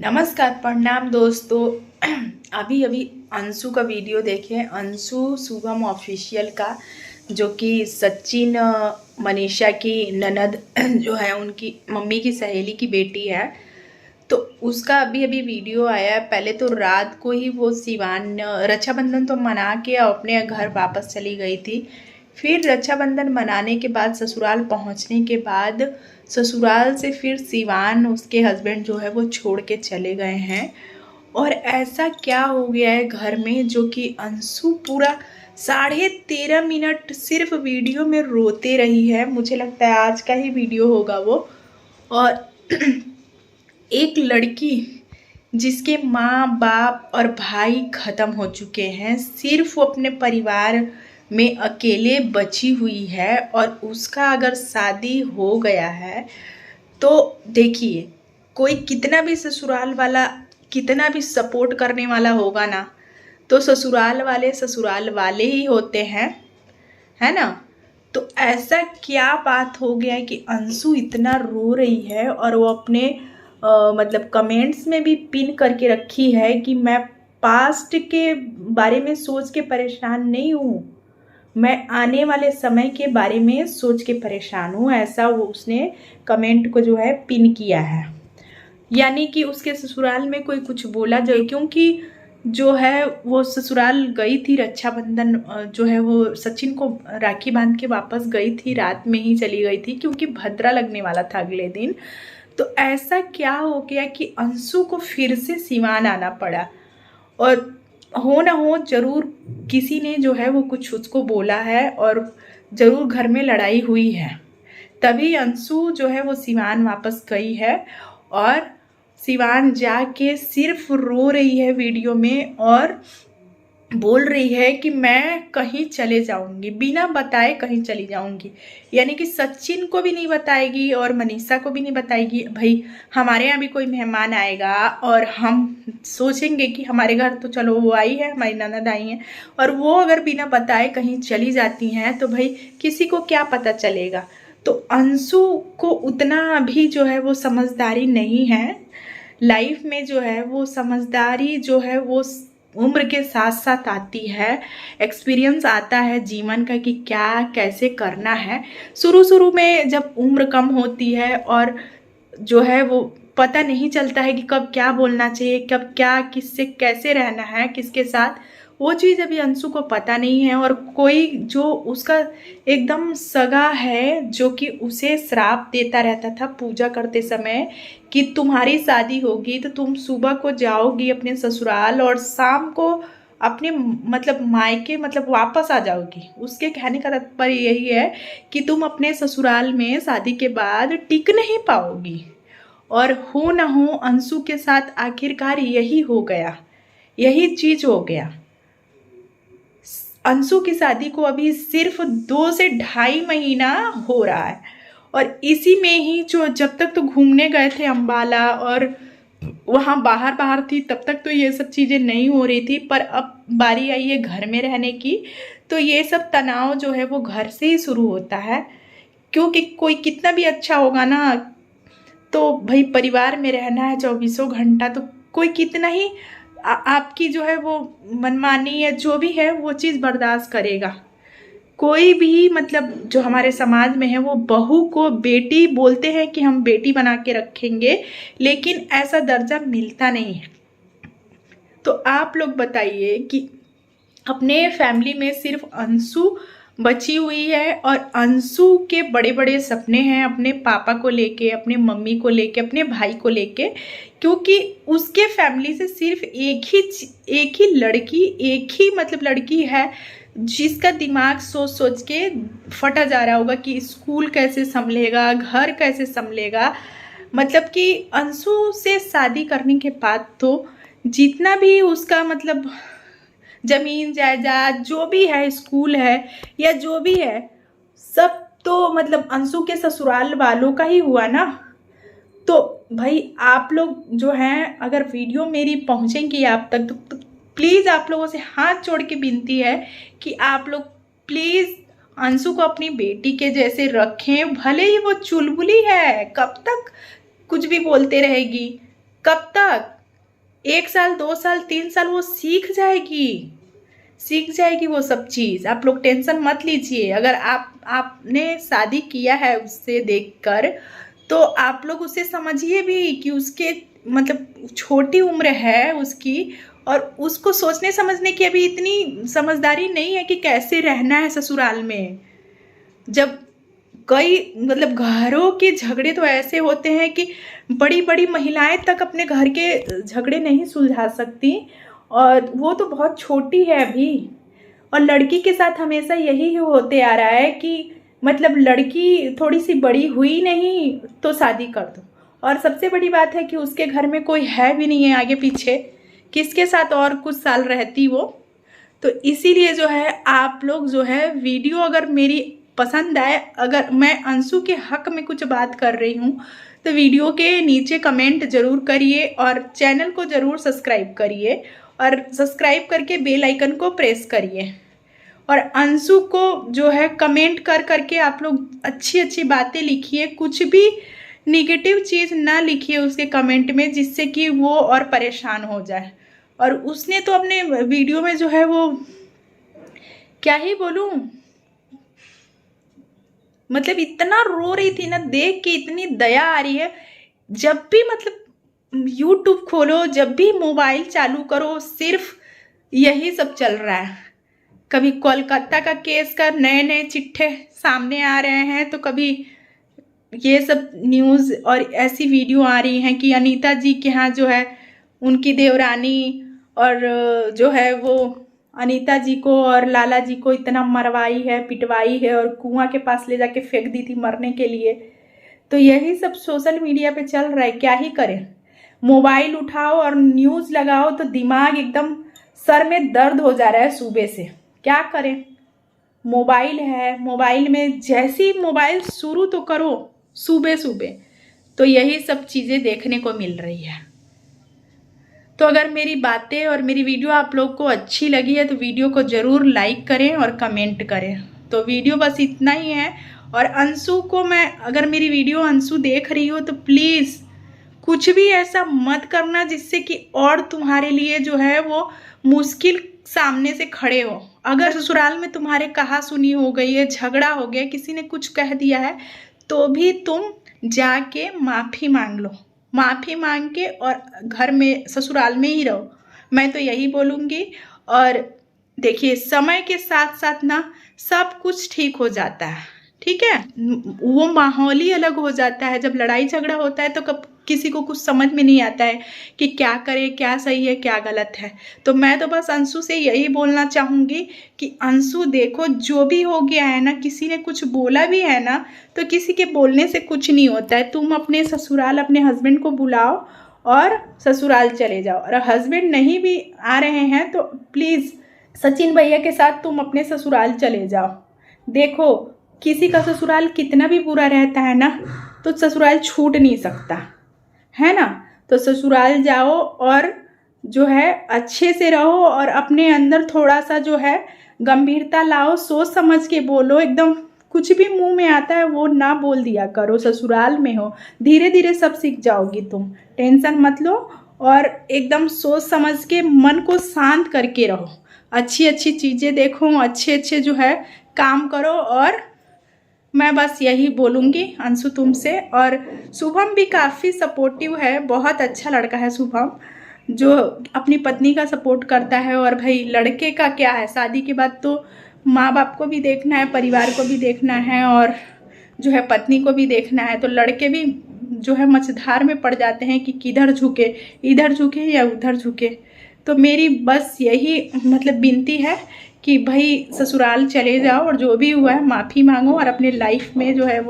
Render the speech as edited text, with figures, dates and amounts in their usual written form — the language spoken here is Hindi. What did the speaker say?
नमस्कार, प्रणाम दोस्तों। अभी अभी अंशु का वीडियो देखे, अंशु शुभम ऑफिशियल का, जो कि सचिन मनीषा की ननद जो है, उनकी मम्मी की सहेली की बेटी है। तो उसका अभी अभी वीडियो आया है। पहले तो रात को ही वो सिवान रक्षाबंधन तो मना के अपने घर वापस चली गई थी। फिर रक्षाबंधन मनाने के बाद ससुराल पहुंचने के बाद ससुराल से फिर सिवान उसके हस्बैंड जो है वो छोड़ के चले गए हैं। और ऐसा क्या हो गया है घर में, जो कि अंशु पूरा 13.5 मिनट सिर्फ वीडियो में रोते रही है। मुझे लगता है आज का ही वीडियो होगा वो। और एक लड़की जिसके माँ बाप और भाई ख़त्म हो चुके हैं, सिर्फ वो अपने परिवार में अकेले बची हुई है, और उसका अगर शादी हो गया है तो देखिए, कोई कितना भी ससुराल वाला कितना भी सपोर्ट करने वाला होगा ना, तो ससुराल वाले ही होते हैं, है ना। तो ऐसा क्या बात हो गया है कि अंशु इतना रो रही है, और वो अपने मतलब कमेंट्स में भी पिन करके रखी है कि मैं पास्ट के बारे में सोच के परेशान नहीं हूँ, मैं आने वाले समय के बारे में सोच के परेशान हूँ। ऐसा वो उसने कमेंट को जो है पिन किया है। यानी कि उसके ससुराल में कोई कुछ बोला जाए, क्योंकि जो है वो ससुराल गई थी रक्षाबंधन, जो है वो सचिन को राखी बांध के वापस गई थी, रात में ही चली गई थी क्योंकि भद्रा लगने वाला था अगले दिन। तो ऐसा क्या हो गया कि अंशु को फिर से सिवान आना पड़ा, और हो ना हो जरूर किसी ने जो है वो कुछ उसको बोला है, और जरूर घर में लड़ाई हुई है, तभी अंशु जो है वो सिवान वापस गई है। और सिवान जाके सिर्फ रो रही है वीडियो में, और बोल रही है कि मैं कहीं चले जाऊंगी, बिना बताए कहीं चली जाऊंगी। यानी कि सचिन को भी नहीं बताएगी और मनीषा को भी नहीं बताएगी। भाई, हमारे यहाँ भी कोई मेहमान आएगा और हम सोचेंगे कि हमारे घर तो चलो वो आई है, हमारी ननद आई है, और वो अगर बिना बताए कहीं चली जाती हैं तो भाई किसी को क्या पता चलेगा। तो अंशु को उतना भी जो है वो समझदारी नहीं है लाइफ में। जो है वो समझदारी जो है वो उम्र के साथ साथ आती है, एक्सपीरियंस आता है जीवन का कि क्या कैसे करना है। शुरू शुरू में जब उम्र कम होती है और जो है वो पता नहीं चलता है कि कब क्या बोलना चाहिए, कब क्या, किससे कैसे रहना है, किसके साथ, वो चीज़ अभी अंशु को पता नहीं है। और कोई जो उसका एकदम सगा है, जो कि उसे श्राप देता रहता था पूजा करते समय कि तुम्हारी शादी होगी तो तुम सुबह को जाओगी अपने ससुराल और शाम को अपने मतलब मायके मतलब वापस आ जाओगी। उसके कहने का तात्पर्य यही है कि तुम अपने ससुराल में शादी के बाद टिक नहीं पाओगी। और हो न हो अंशु के साथ आखिरकार यही हो गया, यही चीज हो गया। अंशु की शादी को अभी सिर्फ 2 से ढाई महीना हो रहा है, और इसी में ही जो जब तक तो घूमने गए थे अंबाला और वहाँ बाहर बाहर थी, तब तक तो ये सब चीज़ें नहीं हो रही थी। पर अब बारी आई है घर में रहने की, तो ये सब तनाव जो है वो घर से ही शुरू होता है। क्योंकि कोई कितना भी अच्छा होगा ना, तो भाई परिवार में रहना है 24 घंटा, तो कोई कितना ही आपकी जो है वो मनमानी या जो भी है वो चीज़ बर्दाश्त करेगा। कोई भी मतलब जो हमारे समाज में है वो बहू को बेटी बोलते हैं कि हम बेटी बना के रखेंगे, लेकिन ऐसा दर्जा मिलता नहीं है। तो आप लोग बताइए कि अपने फैमिली में सिर्फ अंशु बची हुई है, और अंशु के बड़े बड़े सपने हैं अपने पापा को लेके, अपने मम्मी को लेके, अपने भाई को लेके, क्योंकि उसके फैमिली से सिर्फ एक ही लड़की, एक ही मतलब लड़की है जिसका दिमाग सोच सोच के फटा जा रहा होगा कि स्कूल कैसे संभलेगा, घर कैसे संभलेगा। मतलब कि अंशु से शादी करने के बाद तो जितना भी उसका मतलब जमीन जायदाद जो भी है, स्कूल है या जो भी है, सब तो मतलब अंशु के ससुराल वालों का ही हुआ ना। तो भाई आप लोग जो हैं, अगर वीडियो मेरी पहुंचेंगी आप तक तो प्लीज़ आप लोगों से हाथ जोड़ के विनती है कि आप लोग प्लीज़ अंशु को अपनी बेटी के जैसे रखें। भले ही वो चुलबुली है, कब तक कुछ भी बोलते रहेगी, कब तक? 1 साल, 2 साल, 3 साल वो सीख जाएगी वो सब चीज़। आप लोग टेंशन मत लीजिए। अगर आपने शादी किया है उससे देखकर, तो आप लोग उसे समझिए भी कि उसके मतलब छोटी उम्र है उसकी, और उसको सोचने समझने की अभी इतनी समझदारी नहीं है कि कैसे रहना है ससुराल में। जब कई मतलब घरों के झगड़े तो ऐसे होते हैं कि बड़ी बड़ी महिलाएं तक अपने घर के झगड़े नहीं सुलझा सकती, और वो तो बहुत छोटी है अभी। और लड़की के साथ हमेशा यही होते आ रहा है कि मतलब लड़की थोड़ी सी बड़ी हुई नहीं तो शादी कर दो। और सबसे बड़ी बात है कि उसके घर में कोई है भी नहीं है आगे पीछे, किसके साथ और कुछ साल रहती वो। तो इसीलिए जो है आप लोग जो है वीडियो अगर मेरी पसंद आए, अगर मैं अंशु के हक में कुछ बात कर रही हूँ, तो वीडियो के नीचे कमेंट ज़रूर करिए और चैनल को ज़रूर सब्सक्राइब करिए, और सब्सक्राइब करके बेल आइकन को प्रेस करिए। और अंशु को जो है कमेंट कर करके आप लोग अच्छी अच्छी बातें लिखिए, कुछ भी निगेटिव चीज़ ना लिखिए उसके कमेंट में, जिससे कि वो और परेशान हो जाए। और उसने तो अपने वीडियो में जो है वो क्या ही बोलूं, मतलब इतना रो रही थी ना, देख के इतनी दया आ रही है। जब भी मतलब यूट्यूब खोलो, जब भी मोबाइल चालू करो, सिर्फ यही सब चल रहा है। कभी कोलकाता का केस का नए नए चिट्ठे सामने आ रहे हैं, तो कभी ये सब न्यूज़ और ऐसी वीडियो आ रही हैं कि अनीता जी के यहाँ जो है उनकी देवरानी और जो है वो अनीता जी को और लाला जी को इतना मरवाई है, पिटवाई है, और कुआं के पास ले जाके फेंक दी थी मरने के लिए। तो यही सब सोशल मीडिया पे चल रहा है। क्या ही करें, मोबाइल उठाओ और न्यूज़ लगाओ तो दिमाग एकदम सर में दर्द हो जा रहा है सुबह से। क्या करें, मोबाइल है, मोबाइल में जैसी मोबाइल शुरू तो करो सुबह सुबह, तो यही सब चीज़ें देखने को मिल रही है। तो अगर मेरी बातें और मेरी वीडियो आप लोग को अच्छी लगी है तो वीडियो को ज़रूर लाइक करें और कमेंट करें। तो वीडियो बस इतना ही है। और अंशु को मैं, अगर मेरी वीडियो अंशु देख रही हो तो प्लीज़ कुछ भी ऐसा मत करना जिससे कि और तुम्हारे लिए जो है वो मुश्किल सामने से खड़े हो। अगर ससुराल में तुम्हारे कहा सुनी हो गई है, झगड़ा हो गया, किसी ने कुछ कह दिया है, तो भी तुम जाके माफ़ी मांग लो। माफ़ी मांग के और घर में ससुराल में ही रहो, मैं तो यही बोलूँगी। और देखिए समय के साथ साथ ना सब कुछ ठीक हो जाता है, ठीक है। वो माहौल ही अलग हो जाता है। जब लड़ाई झगड़ा होता है तो कब किसी को कुछ समझ में नहीं आता है कि क्या करे, क्या सही है, क्या गलत है। तो मैं तो बस अंशु से यही बोलना चाहूँगी कि अंशु देखो, जो भी हो गया है ना, किसी ने कुछ बोला भी है ना, तो किसी के बोलने से कुछ नहीं होता है। तुम अपने ससुराल अपने हस्बैंड को बुलाओ और ससुराल चले जाओ। और हस्बैंड नहीं भी आ रहे हैं तो प्लीज़ सचिन भैया के साथ तुम अपने ससुराल चले जाओ। देखो, किसी का ससुराल कितना भी बुरा रहता है ना, तो ससुराल छूट नहीं सकता है ना। तो ससुराल जाओ और जो है अच्छे से रहो, और अपने अंदर थोड़ा सा जो है गंभीरता लाओ, सोच समझ के बोलो। एकदम कुछ भी मुंह में आता है वो ना बोल दिया करो। ससुराल में हो, धीरे धीरे सब सीख जाओगी तुम, टेंशन मत लो। और एकदम सोच समझ के मन को शांत करके रहो, अच्छी अच्छी चीज़ें देखो, अच्छे अच्छे जो है काम करो। और मैं बस यही बोलूँगी अंशु तुमसे। और शुभम भी काफ़ी सपोर्टिव है, बहुत अच्छा लड़का है शुभम, जो अपनी पत्नी का सपोर्ट करता है। और भाई लड़के का क्या है, शादी के बाद तो माँ बाप को भी देखना है, परिवार को भी देखना है, और जो है पत्नी को भी देखना है। तो लड़के भी जो है मझधार में पड़ जाते हैं कि किधर झुके, इधर झुके या उधर झुके। तो मेरी बस यही मतलब विनती है कि भाई ससुराल चले जाओ, और जो भी हुआ है माफ़ी मांगो, और अपने लाइफ में जो है वो